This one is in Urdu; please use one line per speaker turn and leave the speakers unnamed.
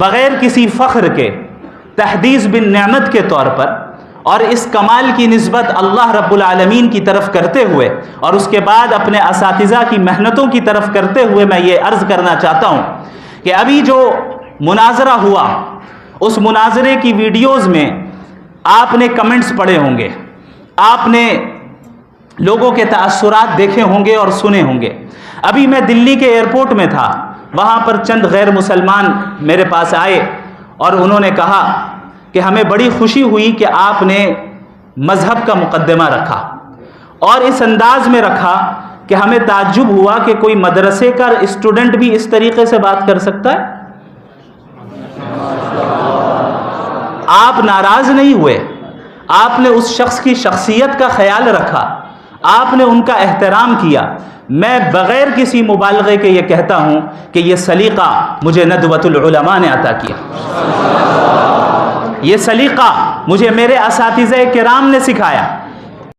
بغیر کسی فخر کے تحدیث بالنعمت کے طور پر اور اس کمال کی نسبت اللہ رب العالمین کی طرف کرتے ہوئے اور اس کے بعد اپنے اساتذہ کی محنتوں کی طرف کرتے ہوئے میں یہ عرض کرنا چاہتا ہوں کہ ابھی جو مناظرہ ہوا اس مناظرے کی ویڈیوز میں آپ نے کمنٹس پڑھے ہوں گے، آپ نے لوگوں کے تاثرات دیکھے ہوں گے اور سنے ہوں گے۔ ابھی میں دلی کے ایئرپورٹ میں تھا، وہاں پر چند غیر مسلمان میرے پاس آئے اور انہوں نے کہا کہ ہمیں بڑی خوشی ہوئی کہ آپ نے مذہب کا مقدمہ رکھا اور اس انداز میں رکھا کہ ہمیں تعجب ہوا کہ کوئی مدرسے کا اسٹوڈنٹ بھی اس طریقے سے بات کر سکتا ہے۔ آپ ناراض نہیں ہوئے، آپ نے اس شخص کی شخصیت کا خیال رکھا، آپ نے ان کا احترام کیا۔ میں بغیر کسی مبالغے کے یہ کہتا ہوں کہ یہ سلیقہ مجھے ندوۃ العلماء نے عطا کیا، یہ سلیقہ مجھے میرے اساتذہ کرام نے سکھایا۔